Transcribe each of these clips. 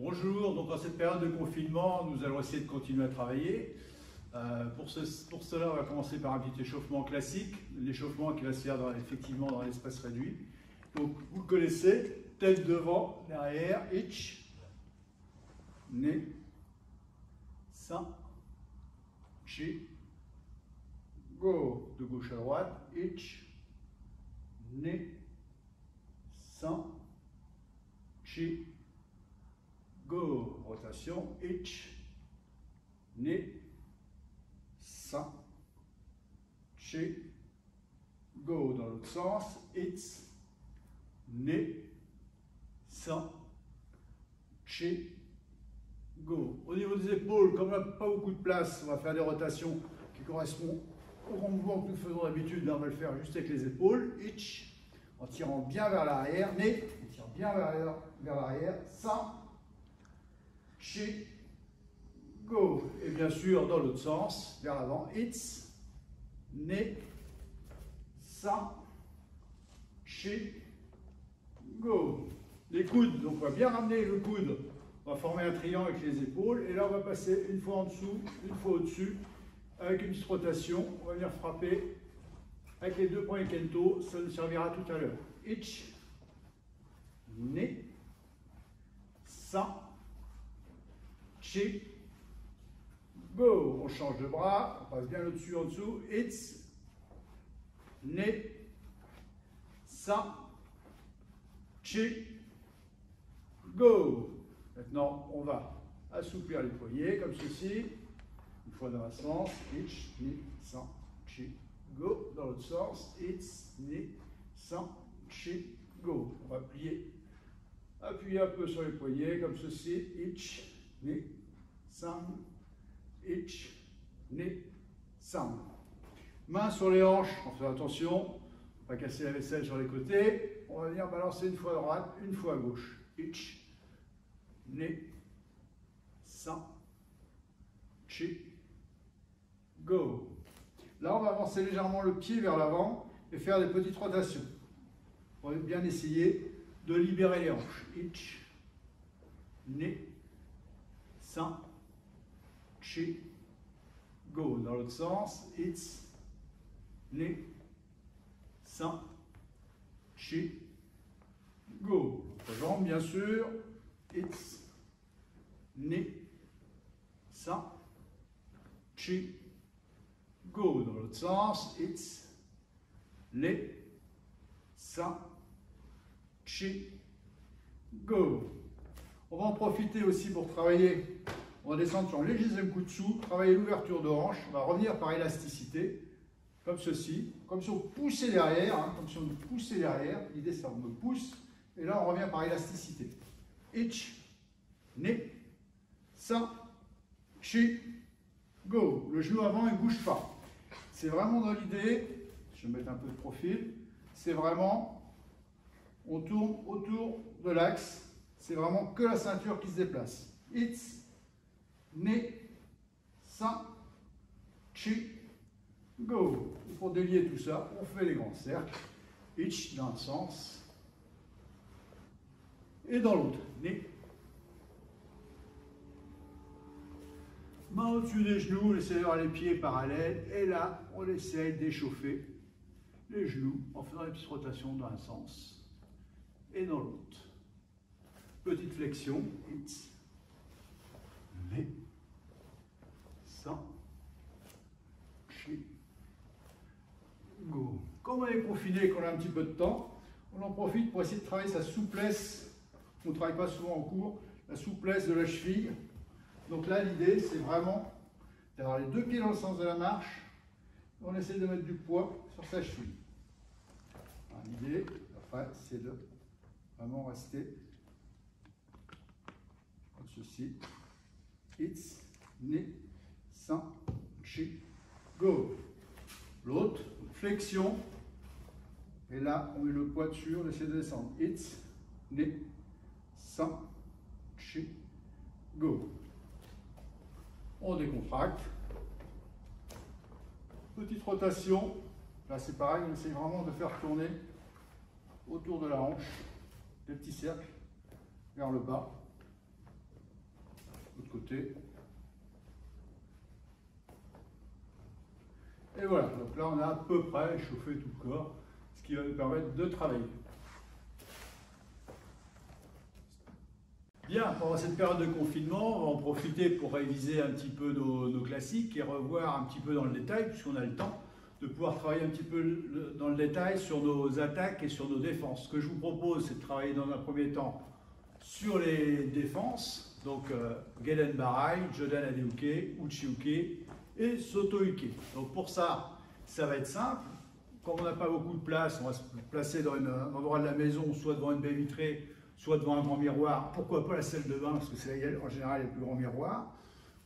Bonjour, donc en cette période de confinement, nous allons essayer de continuer à travailler. Pour cela, on va commencer par un petit échauffement classique, l'échauffement qui va se faire effectivement dans l'espace réduit. Donc vous le connaissez, tête devant, derrière, hitch, nez, sein, chi, go, de gauche à droite, hitch, nez, sein, chi, go, rotation, hitch, nez, sein, chi, go dans l'autre sens, hitch, nez, sein, chi, go. Au niveau des épaules, comme on n'a pas beaucoup de place, on va faire des rotations qui correspondent au mouvement que nous faisons d'habitude. Là, on va le faire juste avec les épaules, hitch, en tirant bien vers l'arrière, nez, on tire bien vers l'arrière, sein, chi, go. Et bien sûr, dans l'autre sens, vers l'avant, hitch, nez, sein, chi, go. Les coudes, donc on va bien ramener le coude, on va former un triangle avec les épaules, et là on va passer une fois en dessous, une fois au-dessus, avec une petite rotation, on va venir frapper avec les deux points kento, ça nous servira tout à l'heure. Hitch, nez, sein, chi, go. On change de bras, on passe bien au-dessus, en dessous, hitch, nez, sein, chi, go. Maintenant, on va assouplir les poignets comme ceci. Une fois dans un sens, hitch, nez, sein, chi, go. Dans l'autre sens, hitch, nez, sein, chi, go. On va plier, appuyer un peu sur les poignets comme ceci, hitch, nez, sein, hitch, nez, sein. Main sur les hanches, on fait attention, pas casser la vaisselle sur les côtés. On va venir balancer une fois à droite, une fois à gauche. Hitch, nez, sein, chi, go. Là, on va avancer légèrement le pied vers l'avant et faire des petites rotations. On va bien essayer de libérer les hanches. Hitch, nez, sein, chi, go. Dans l'autre sens, hitch, nez, sein, chi, go. L'autre jambe, bien sûr. Hitch, nez, sein, chi, go. Dans l'autre sens, hitch, nez, sein, chi, go. On va en profiter aussi pour travailler. On va descendre sur un léger coup dessous, travailler l'ouverture de hanche. On va revenir par élasticité, comme ceci, comme si on poussait derrière, hein, comme si on poussait derrière. L'idée, c'est qu'on me pousse, et là, on revient par élasticité. Hitch, nez, sein, chi, go. Le genou avant, il ne bouge pas. C'est vraiment dans l'idée, je vais mettre un peu de profil, c'est vraiment, on tourne autour de l'axe, c'est vraiment que la ceinture qui se déplace. Hitch, nez, sein, chi, go. Et pour délier tout ça, on fait les grands cercles. Hitch dans un sens et dans l'autre. Nez. Main au-dessus des genoux, laissez avoir les pieds parallèles. Et là, on essaye d'échauffer les genoux en faisant des petites rotations dans un sens et dans l'autre. Petite flexion. Hitch, nez, sein, chi, go. Comme on est confiné et qu'on a un petit peu de temps, on en profite pour essayer de travailler sa souplesse. On ne travaille pas souvent en cours, la souplesse de la cheville. Donc là, l'idée, c'est vraiment d'avoir les deux pieds dans le sens de la marche. On essaie de mettre du poids sur sa cheville. L'idée, après, c'est de vraiment rester comme ceci. Hitch, nez, sein, chi, go. L'autre, flexion. Et là, on met le poids dessus, on essaie de descendre. Hitch, nez, sein, chi, go. On décontracte. Petite rotation. Là, c'est pareil, on essaie vraiment de faire tourner autour de la hanche des petits cercles vers le bas. côté. Et voilà, donc là on a à peu près chauffé tout le corps, ce qui va nous permettre de travailler. Bien, pendant cette période de confinement, on va en profiter pour réviser un petit peu nos classiques et revoir un petit peu dans le détail, puisqu'on a le temps de pouvoir travailler un petit peu dans le détail sur nos attaques et sur nos défenses. Ce que je vous propose, c'est de travailler dans un premier temps sur les défenses, donc Gelen Barai, Jodan Adeuke, Uchi-uke et Soto-uke. Donc pour ça, ça va être simple. Comme on n'a pas beaucoup de place, on va se placer dans un endroit de la maison, soit devant une baie vitrée, soit devant un grand miroir, pourquoi pas la salle de bain, parce que c'est en général le plus grand miroir,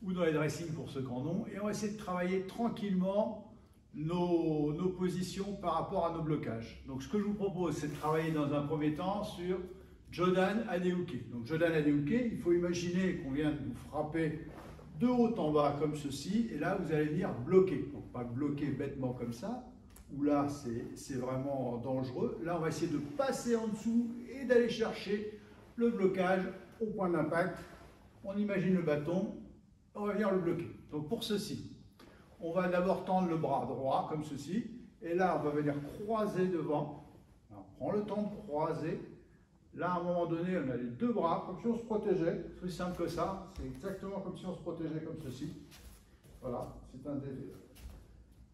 ou dans les dressings pour ceux qui en ont, et on va essayer de travailler tranquillement nos positions par rapport à nos blocages. Donc ce que je vous propose, c'est de travailler dans un premier temps sur Jodan Adeuke. Donc Jodan Adeuke, il faut imaginer qu'on vient de vous frapper de haut en bas comme ceci, et là vous allez venir bloquer. Donc pas bloquer bêtement comme ça, où là c'est vraiment dangereux. Là on va essayer de passer en dessous et d'aller chercher le blocage au point d'impact. On imagine le bâton, on va venir le bloquer. Donc pour ceci, on va d'abord tendre le bras droit comme ceci, et là on va venir croiser devant. Alors, on prend le temps de croiser. Là à un moment donné on a les deux bras comme si on se protégeait, c'est aussi simple que ça, c'est exactement comme si on se protégeait comme ceci. Voilà, c'est un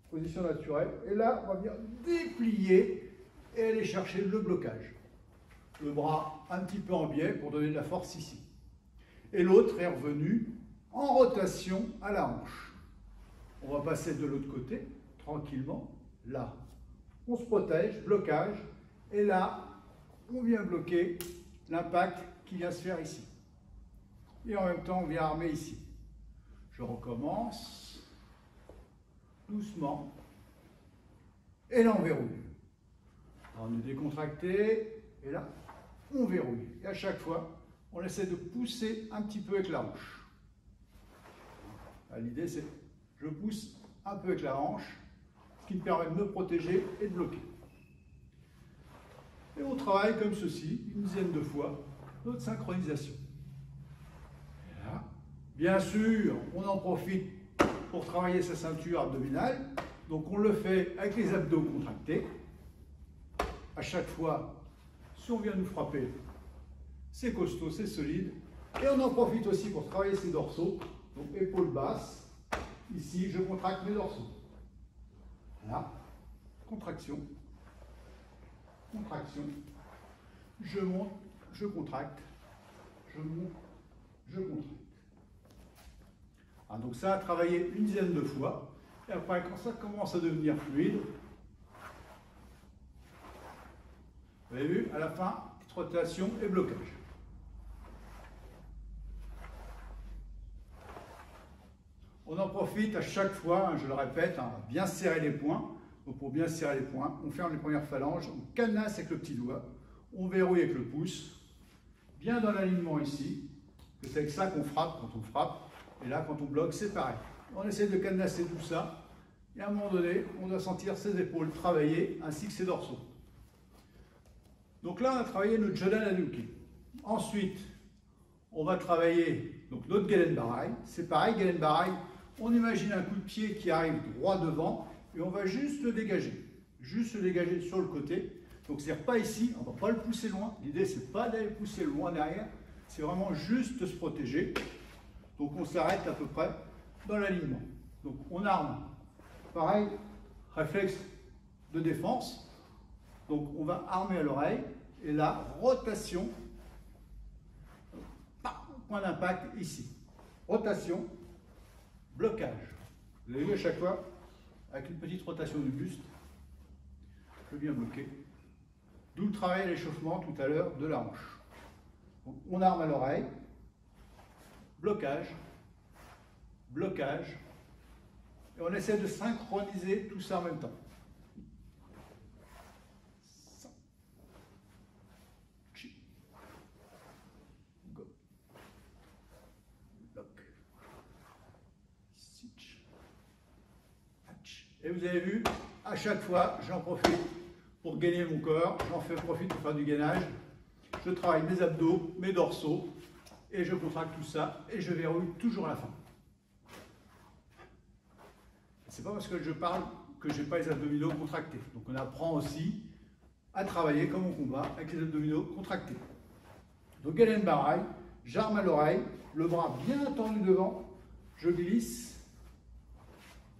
position naturelle. Et là, on va venir déplier et aller chercher le blocage. Le bras un petit peu en biais pour donner de la force ici. Et l'autre est revenu en rotation à la hanche. On va passer de l'autre côté, tranquillement. Là, on se protège, blocage. Et là, on vient bloquer l'impact qui vient se faire ici. Et en même temps, on vient armer ici. Je recommence. Doucement, et là on verrouille. Alors, on est décontracté, et là on verrouille. Et à chaque fois, on essaie de pousser un petit peu avec la hanche. L'idée c'est, je pousse un peu avec la hanche, ce qui me permet de me protéger et de bloquer. Et on travaille comme ceci, une dizaine de fois, notre synchronisation. Et là, bien sûr, on en profite pour travailler sa ceinture abdominale. Donc on le fait avec les abdos contractés. À chaque fois, si on vient nous frapper, c'est costaud, c'est solide. Et on en profite aussi pour travailler ses dorsaux. Donc épaules basses. Ici, je contracte mes dorsaux. Là, contraction, contraction. Je monte, je contracte, je monte, je contracte. Donc ça a travaillé une dizaine de fois, et après quand ça commence à devenir fluide, vous avez vu, à la fin, rotation et blocage. On en profite à chaque fois, je le répète, bien serrer les poings. Donc pour bien serrer les poings, on ferme les premières phalanges, on cadenasse avec le petit doigt, on verrouille avec le pouce, bien dans l'alignement ici, c'est avec ça qu'on frappe quand on frappe. Et là, quand on bloque, c'est pareil. On essaie de cadenasser tout ça. Et à un moment donné, on doit sentir ses épaules travailler, ainsi que ses dorsaux. Donc là, on a travaillé notre Jodan Adeuke. Ensuite, on va travailler donc, notre Gelen Barai. C'est pareil, Gelen Barai, on imagine un coup de pied qui arrive droit devant, et on va juste le dégager. Juste le dégager sur le côté. Donc, c'est-à-dire pas ici, on ne va pas le pousser loin. L'idée, c'est pas d'aller pousser loin derrière. C'est vraiment juste se protéger. Donc on s'arrête à peu près dans l'alignement. Donc on arme. Pareil, réflexe de défense. Donc on va armer à l'oreille. Et là, rotation. Point d'impact ici. Rotation, blocage. Vous avez vu à chaque fois, avec une petite rotation du buste, je viens bloquer. D'où le travail à l'échauffement tout à l'heure de la hanche. Donc, on arme à l'oreille. Blocage, blocage, et on essaie de synchroniser tout ça en même temps. Go. Bloc. Stitch. Hatch. Et vous avez vu, à chaque fois, j'en profite pour gainer mon corps, j'en profite pour faire du gainage. Je travaille mes abdos, mes dorsaux, et je contracte tout ça, et je verrouille toujours à la fin. C'est pas parce que je parle que je n'ai pas les abdominaux contractés. Donc on apprend aussi à travailler comme au combat avec les abdominaux contractés. Donc Galen Barai, j'arme à l'oreille, le bras bien tendu devant, je glisse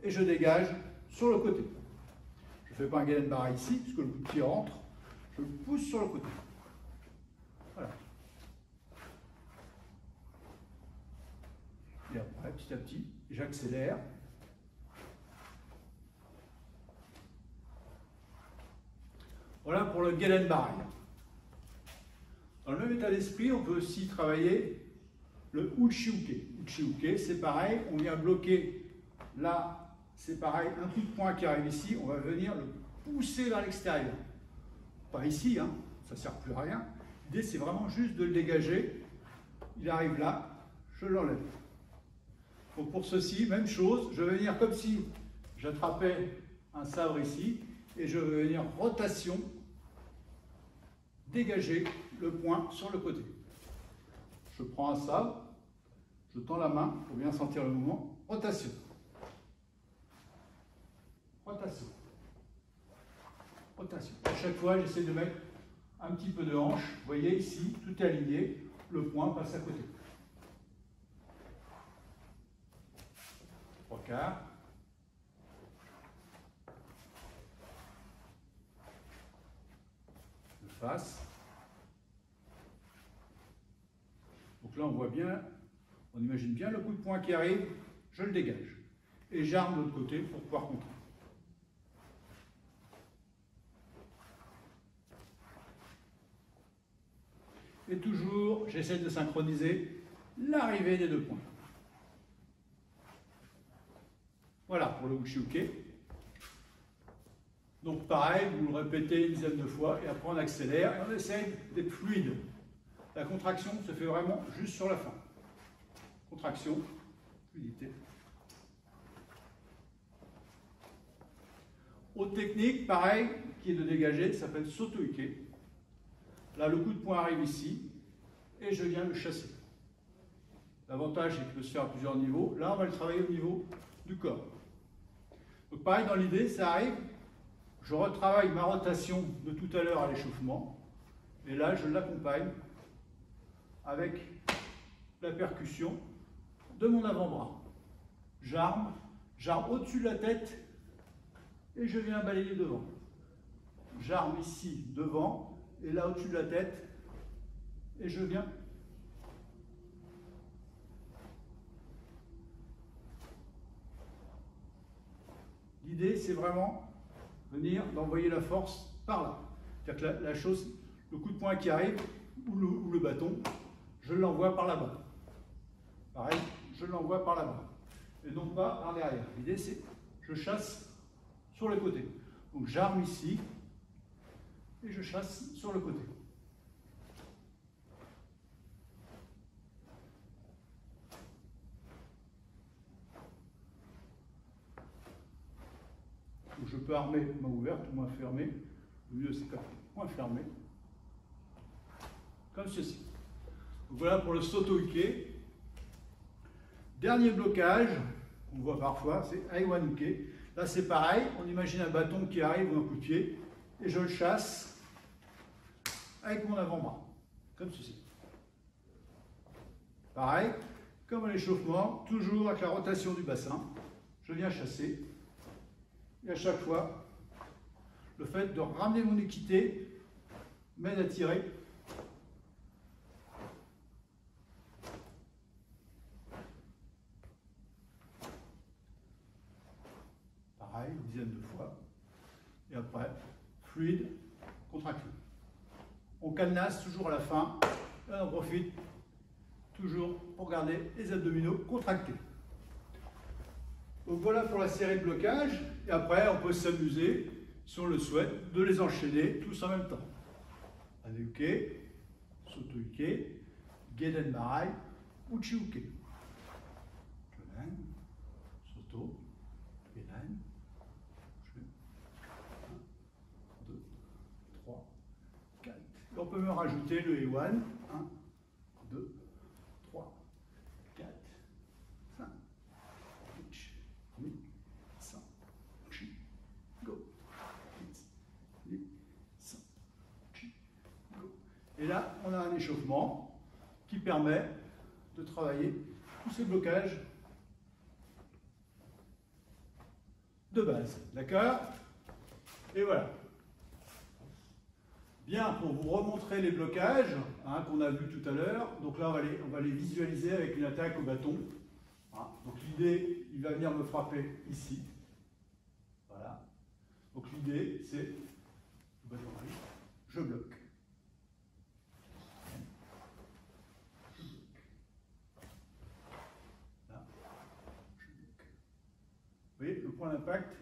et je dégage sur le côté. Je ne fais pas un Galen Barai ici, puisque le coup de pied rentre, je le pousse sur le côté. Voilà. Et après, petit à petit, j'accélère. Voilà pour le Galen Barai. Dans le même état d'esprit, on peut aussi travailler le Uchi-uke. Uchi-uke, c'est pareil, on vient bloquer là, c'est pareil, un coup de poing qui arrive ici, on va venir le pousser vers l'extérieur. Pas ici, hein, ça ne sert plus à rien. L'idée, c'est vraiment juste de le dégager. Il arrive là, je l'enlève. Donc pour ceci, même chose, je vais venir comme si j'attrapais un sabre ici, et je vais venir rotation, dégager le poing sur le côté. Je prends un sabre, je tends la main pour bien sentir le mouvement, rotation. Rotation. Rotation. À chaque fois, j'essaie de mettre un petit peu de hanche. Vous voyez ici, tout est aligné, le poing passe à côté. 3/4. De face. Donc là, on voit bien, on imagine bien le coup de poing qui arrive, je le dégage. Et j'arme de l'autre côté pour pouvoir contrer. Et toujours, j'essaie de synchroniser l'arrivée des deux points. Voilà pour le Uchi-uke. Donc pareil, vous le répétez une dizaine de fois et après on accélère et on essaye d'être fluide. La contraction se fait vraiment juste sur la fin. Contraction, fluidité. Autre technique, pareil, qui est de dégager, ça s'appelle Soto-uke. Là, le coup de poing arrive ici et je viens le chasser. L'avantage, c'est qu'il peut se faire à plusieurs niveaux. Là, on va le travailler au niveau du corps. Donc pareil, dans l'idée, ça arrive, je retravaille ma rotation de tout à l'heure à l'échauffement, et là, je l'accompagne avec la percussion de mon avant-bras. J'arme au-dessus de la tête, et je viens balayer devant. J'arme ici, devant, et là, au-dessus de la tête, et je viens. L'idée, c'est vraiment venir d'envoyer la force par là. C'est-à-dire que la chose, le coup de poing qui arrive, ou le bâton, je l'envoie par là-bas. Pareil, je l'envoie par là-bas. Et non pas par derrière. L'idée, c'est je chasse sur le côté. Donc j'arme ici, et je chasse sur le côté. Donc je peux armer main ouverte ou main fermée. Le mieux, c'est quand même main fermée. Comme ceci. Donc voilà pour le Soto-uke. Dernier blocage, on voit parfois, c'est Aiwanuke. Là, c'est pareil, on imagine un bâton qui arrive ou un coup de pied, et je le chasse avec mon avant-bras, comme ceci. Pareil, comme à l'échauffement, toujours avec la rotation du bassin, je viens chasser, et à chaque fois, le fait de ramener mon équité m'aide à tirer. Pareil, une dizaine de fois. Et après, fluide, contraction. On cadenasse toujours à la fin, et on en profite toujours pour garder les abdominaux contractés. Donc voilà pour la série de blocages, et après on peut s'amuser, si on le souhaite, de les enchaîner tous en même temps. Aiwanuke, Soto-uke, Geden Barai, Uchi-uke. Geden, Soto, Geden. 1, 2, 3, 4. Et on peut me rajouter le Iwan. 1, 2, Et là, on a un échauffement qui permet de travailler tous ces blocages de base. D'accord? Et voilà. Bien, pour vous remontrer les blocages hein, qu'on a vus tout à l'heure, donc là on va les visualiser avec une attaque au bâton. Hein, donc l'idée, il va venir me frapper ici. Voilà. Donc l'idée, c'est, je bloque. Là, je bloque. Vous voyez, le point d'impact,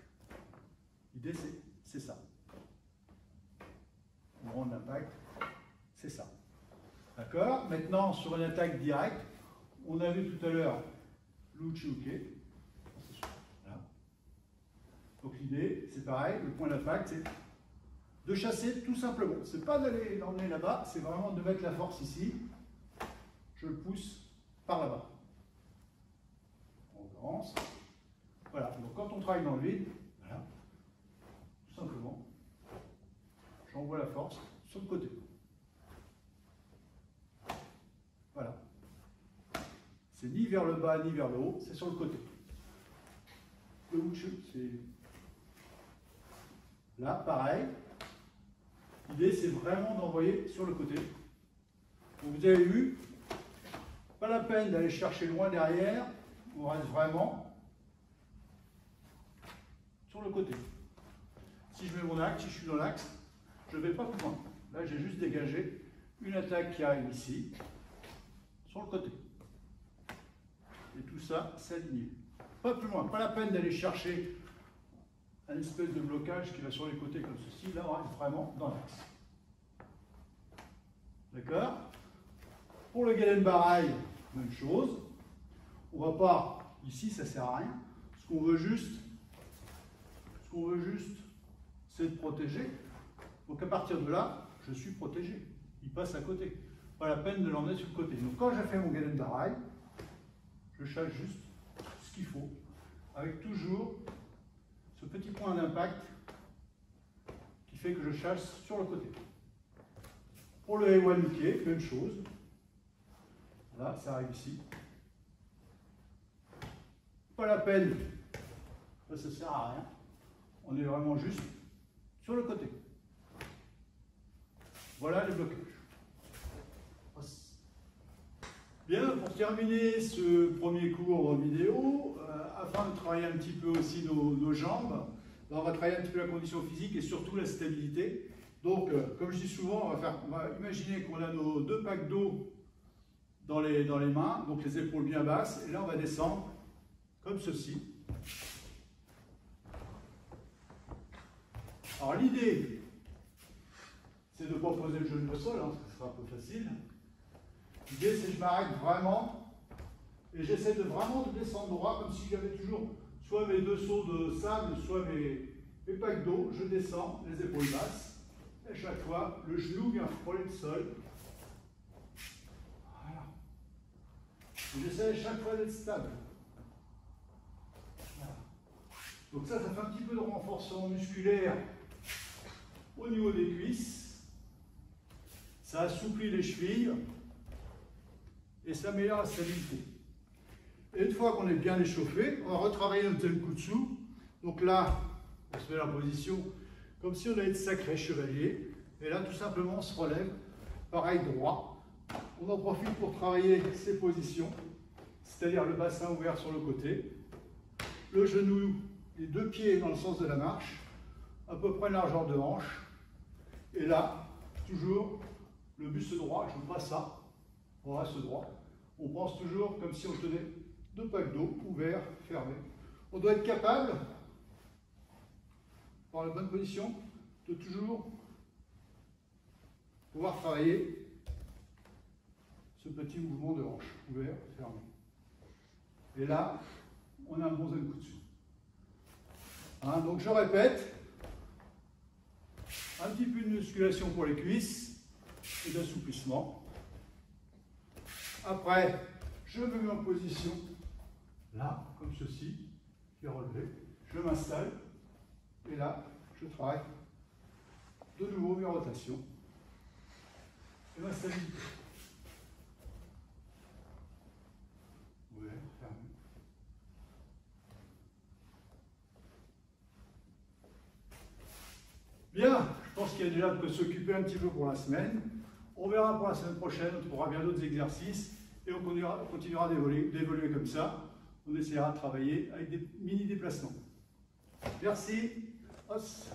l'idée c'est ça. Le point d'impact, c'est ça. D'accord? Maintenant, sur une attaque directe, on a vu tout à l'heure l'Uchiuke. Voilà. Donc l'idée, c'est pareil, le point d'impact, c'est de chasser tout simplement. C'est pas d'aller l'emmener là-bas, c'est vraiment de mettre la force ici. Je le pousse par là-bas. On commence. Voilà, donc quand on travaille dans le vide, voilà, tout simplement, j'envoie la force sur le côté. Voilà. C'est ni vers le bas ni vers le haut, c'est sur le côté. Le Uchu, c'est là, pareil. L'idée, c'est vraiment d'envoyer sur le côté. Donc, vous avez vu, pas la peine d'aller chercher loin derrière, on reste vraiment sur le côté. Si je mets mon axe, si je suis dans l'axe, je ne vais pas plus loin. Là, j'ai juste dégagé une attaque qui arrive ici, sur le côté. Et tout ça, c'est aligné. Pas plus loin, pas la peine d'aller chercher un espèce de blocage qui va sur les côtés comme ceci. Là, on reste vraiment dans l'axe. D'accord? Pour le Gelenbaraj, même chose. On va pas, ici, ça sert à rien. Ce qu'on veut juste, c'est de protéger. Donc à partir de là, je suis protégé. Il passe à côté. Pas la peine de l'emmener sur le côté. Donc quand j'ai fait mon Gelenbaraj, je chasse juste ce qu'il faut, avec toujours ce petit point d'impact qui fait que je chasse sur le côté. Pour le Ewanuke, même chose. Là, ça arrive ici. Pas la peine, ça ne sert à rien. On est vraiment juste sur le côté. Voilà les blocages. Bien, pour terminer ce premier cours vidéo, afin de travailler un petit peu aussi nos jambes, on va travailler un petit peu la condition physique et surtout la stabilité. Donc, comme je dis souvent, on va imaginer qu'on a nos deux packs d'eau dans les mains, donc les épaules bien basses, et là on va descendre comme ceci. Alors l'idée, c'est de ne pas poser le genou au sol, hein, parce que ce sera un peu facile. L'idée, c'est que je m'arrête vraiment et j'essaie de vraiment de descendre droit, comme si j'avais toujours soit mes deux seaux de sable, soit mes packs d'eau. Je descends, les épaules basses, et à chaque fois, le genou vient frôler le sol. Voilà. J'essaie à chaque fois d'être stable. Voilà. Donc ça fait un petit peu de renforcement musculaire au niveau des cuisses. Ça assouplit les chevilles. Et ça améliore la stabilité. Et une fois qu'on est bien échauffé, on va retravailler notre Zenkutsu. Donc là, on se met en position comme si on allait être sacré chevalier. Et là, tout simplement, on se relève, pareil, droit. On en profite pour travailler ces positions, c'est-à-dire le bassin ouvert sur le côté, le genou, les deux pieds dans le sens de la marche, à peu près largeur de hanche. Et là, toujours le buste droit, je ne pas ça. On reste droit. On pense toujours comme si on tenait deux packs d'eau, ouverts, fermés. On doit être capable, dans la bonne position, de toujours pouvoir travailler ce petit mouvement de hanche, ouvert, fermé. Et là, on a un bon Zenkutsu. Hein, donc je répète, un petit peu de musculation pour les cuisses et d'assouplissement. Après, je me mets en position, là, comme ceci, qui est relevé. Je m'installe, et là, je travaille de nouveau mes rotations. et ma stabilité. Ouais, fermé. Bien, je pense qu'il y a déjà de quoi s'occuper un petit peu pour la semaine. On verra pour la semaine prochaine, on trouvera bien d'autres exercices et on continuera d'évoluer comme ça. On essaiera de travailler avec des mini-déplacements. Merci. Os.